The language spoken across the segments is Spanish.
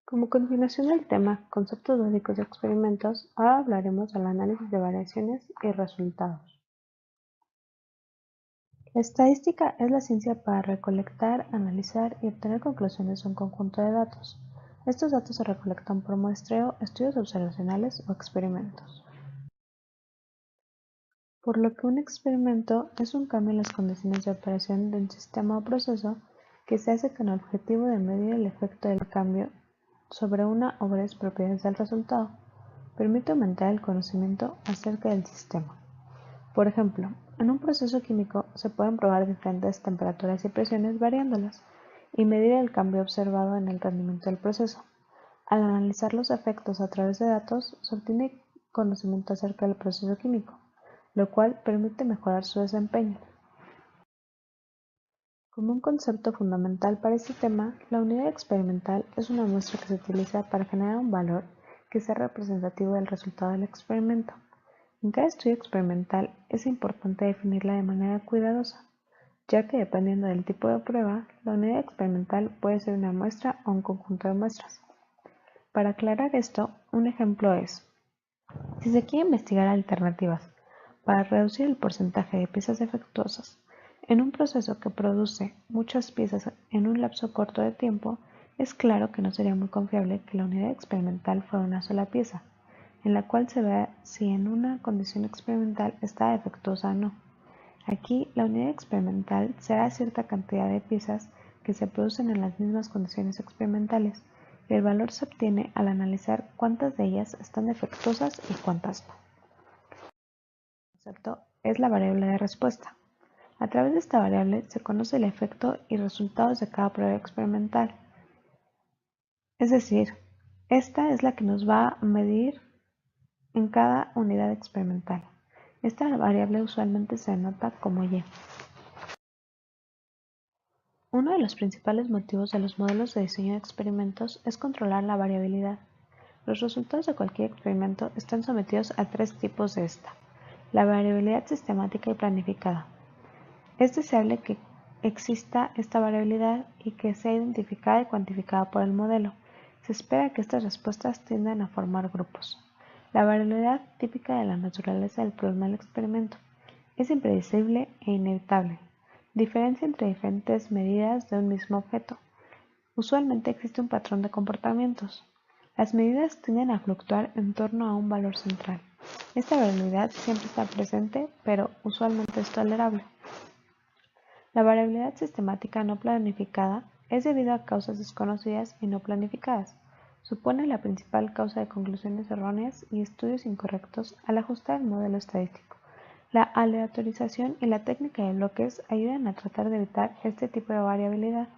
Como continuación del tema conceptos básicos de experimentos, ahora hablaremos del análisis de variaciones y resultados. La estadística es la ciencia para recolectar, analizar y obtener conclusiones de un conjunto de datos. Estos datos se recolectan por muestreo, estudios observacionales o experimentos. Por lo que un experimento es un cambio en las condiciones de operación de un sistema o proceso que se hace con el objetivo de medir el efecto del cambio sobre una o varias propiedades del resultado. Permite aumentar el conocimiento acerca del sistema. Por ejemplo, en un proceso químico se pueden probar diferentes temperaturas y presiones variándolas y medir el cambio observado en el rendimiento del proceso. Al analizar los efectos a través de datos, se obtiene conocimiento acerca del proceso químico, lo cual permite mejorar su desempeño. Como un concepto fundamental para este tema, la unidad experimental es una muestra que se utiliza para generar un valor que sea representativo del resultado del experimento. En cada estudio experimental es importante definirla de manera cuidadosa, ya que dependiendo del tipo de prueba, la unidad experimental puede ser una muestra o un conjunto de muestras. Para aclarar esto, un ejemplo es, si se quiere investigar alternativas para reducir el porcentaje de piezas defectuosas en un proceso que produce muchas piezas en un lapso corto de tiempo, es claro que no sería muy confiable que la unidad experimental fuera una sola pieza, en la cual se vea si en una condición experimental está defectuosa o no. Aquí, la unidad experimental será cierta cantidad de piezas que se producen en las mismas condiciones experimentales, y el valor se obtiene al analizar cuántas de ellas están defectuosas y cuántas no. El concepto es la variable de respuesta. A través de esta variable se conoce el efecto y resultados de cada prueba experimental. Es decir, esta es la que nos va a medir en cada unidad experimental. Esta variable usualmente se denota como Y. Uno de los principales motivos de los modelos de diseño de experimentos es controlar la variabilidad. Los resultados de cualquier experimento están sometidos a tres tipos de esta: la variabilidad sistemática y planificada. Es deseable que exista esta variabilidad y que sea identificada y cuantificada por el modelo. Se espera que estas respuestas tiendan a formar grupos. La variabilidad típica de la naturaleza del problema del experimento es impredecible e inevitable. Diferencia entre diferentes medidas de un mismo objeto. Usualmente existe un patrón de comportamientos. Las medidas tienden a fluctuar en torno a un valor central. Esta variabilidad siempre está presente, pero usualmente es tolerable. La variabilidad sistemática no planificada es debido a causas desconocidas y no planificadas. Supone la principal causa de conclusiones erróneas y estudios incorrectos al ajustar el modelo estadístico. La aleatorización y la técnica de bloques ayudan a tratar de evitar este tipo de variabilidad.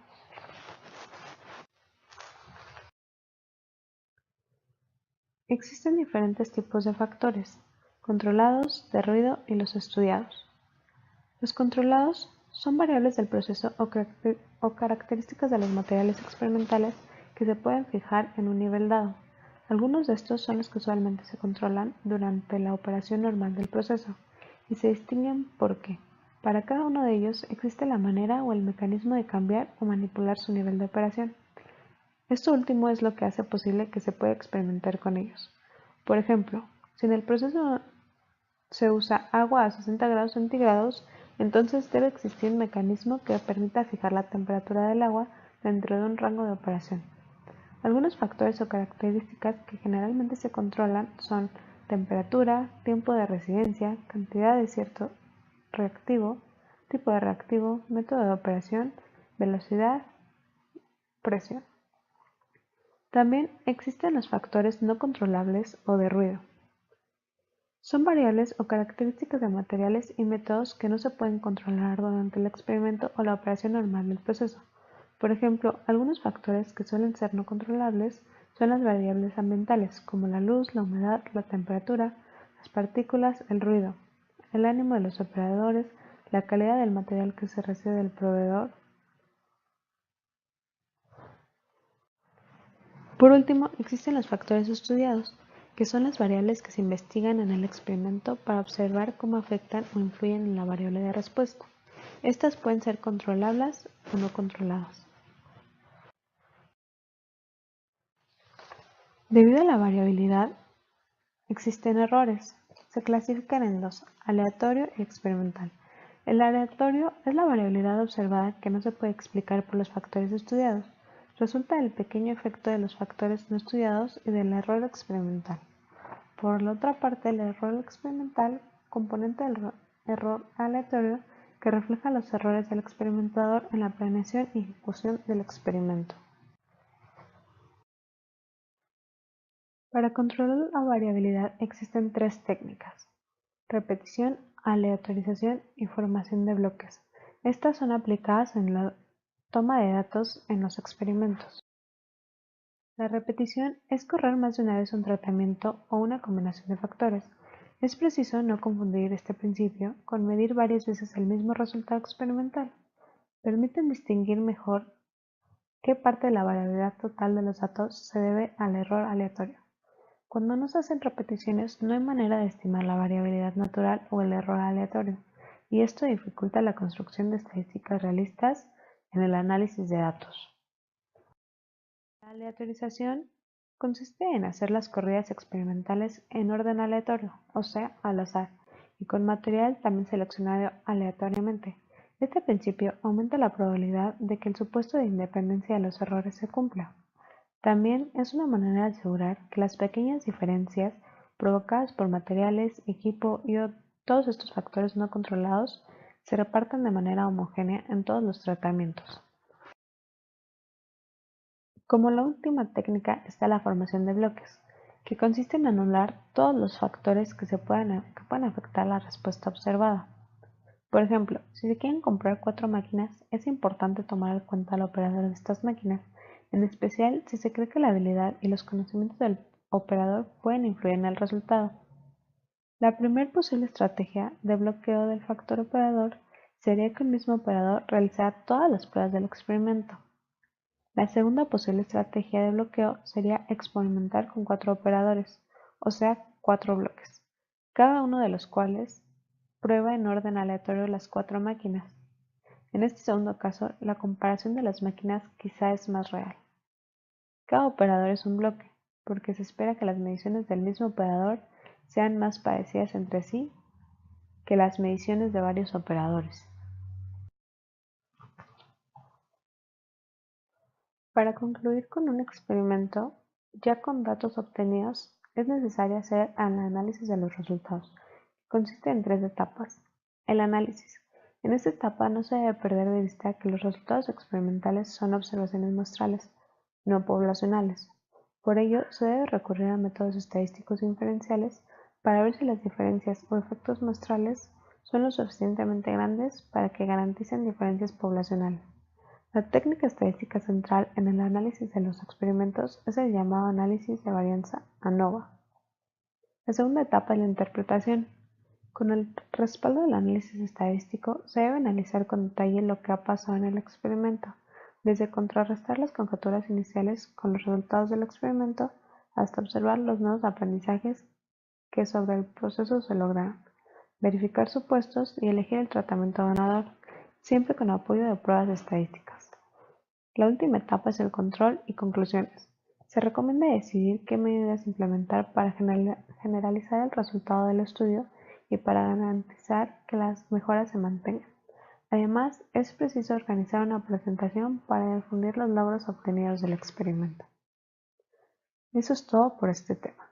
Existen diferentes tipos de factores: controlados, de ruido y los estudiados. Los controlados son variables del proceso o características de los materiales experimentales que se pueden fijar en un nivel dado. Algunos de estos son los que usualmente se controlan durante la operación normal del proceso, y se distinguen porque, para cada uno de ellos, existe la manera o el mecanismo de cambiar o manipular su nivel de operación. Esto último es lo que hace posible que se pueda experimentar con ellos. Por ejemplo, si en el proceso se usa agua a 60 grados centígrados, entonces debe existir un mecanismo que permita fijar la temperatura del agua dentro de un rango de operación. Algunos factores o características que generalmente se controlan son temperatura, tiempo de residencia, cantidad de cierto reactivo, tipo de reactivo, método de operación, velocidad, presión. También existen los factores no controlables o de ruido. Son variables o características de materiales y métodos que no se pueden controlar durante el experimento o la operación normal del proceso. Por ejemplo, algunos factores que suelen ser no controlables son las variables ambientales, como la luz, la humedad, la temperatura, las partículas, el ruido, el ánimo de los operadores, la calidad del material que se recibe del proveedor. Por último, existen los factores estudiados, que son las variables que se investigan en el experimento para observar cómo afectan o influyen en la variable de respuesta. Estas pueden ser controlables o no controladas. Debido a la variabilidad, existen errores. Se clasifican en dos, aleatorio y experimental. El aleatorio es la variabilidad observada que no se puede explicar por los factores estudiados. Resulta del pequeño efecto de los factores no estudiados y del error experimental. Por la otra parte, el error experimental, componente del error aleatorio, que refleja los errores del experimentador en la planeación y ejecución del experimento. Para controlar la variabilidad existen tres técnicas: repetición, aleatorización y formación de bloques. Estas son aplicadas en la toma de datos en los experimentos. La repetición es correr más de una vez un tratamiento o una combinación de factores. Es preciso no confundir este principio con medir varias veces el mismo resultado experimental. Permiten distinguir mejor qué parte de la variabilidad total de los datos se debe al error aleatorio. Cuando no se hacen repeticiones, no hay manera de estimar la variabilidad natural o el error aleatorio, y esto dificulta la construcción de estadísticas realistas en el análisis de datos. La aleatorización consiste en hacer las corridas experimentales en orden aleatorio, o sea, al azar, y con material también seleccionado aleatoriamente. Este principio aumenta la probabilidad de que el supuesto de independencia de los errores se cumpla. También es una manera de asegurar que las pequeñas diferencias provocadas por materiales, equipo y todos estos factores no controlados se repartan de manera homogénea en todos los tratamientos. Como la última técnica está la formación de bloques, que consiste en anular todos los factores que pueden afectar la respuesta observada. Por ejemplo, si se quieren comprar 4 máquinas, es importante tomar en cuenta al operador de estas máquinas, en especial si se cree que la habilidad y los conocimientos del operador pueden influir en el resultado. La primera posible estrategia de bloqueo del factor operador sería que un mismo operador realizara todas las pruebas del experimento. La segunda posible estrategia de bloqueo sería experimentar con 4 operadores, o sea, 4 bloques, cada uno de los cuales prueba en orden aleatorio las 4 máquinas. En este segundo caso, la comparación de las máquinas quizá es más real. Cada operador es un bloque, porque se espera que las mediciones del mismo operador sean más parecidas entre sí que las mediciones de varios operadores. Para concluir con un experimento, ya con datos obtenidos, es necesario hacer el análisis de los resultados, que consiste en 3 etapas. El análisis. En esta etapa no se debe perder de vista que los resultados experimentales son observaciones muestrales, no poblacionales. Por ello, se debe recurrir a métodos estadísticos inferenciales para ver si las diferencias o efectos muestrales son lo suficientemente grandes para que garanticen diferencias poblacionales. La técnica estadística central en el análisis de los experimentos es el llamado análisis de varianza ANOVA. La segunda etapa es la interpretación. Con el respaldo del análisis estadístico, se debe analizar con detalle lo que ha pasado en el experimento, desde contrarrestar las conjeturas iniciales con los resultados del experimento hasta observar los nuevos aprendizajes que sobre el proceso se lograron, verificar supuestos y elegir el tratamiento ganador, siempre con apoyo de pruebas estadísticas. La última etapa es el control y conclusiones. Se recomienda decidir qué medidas implementar para generalizar el resultado del estudio y para garantizar que las mejoras se mantengan. Además, es preciso organizar una presentación para difundir los logros obtenidos del experimento. Eso es todo por este tema.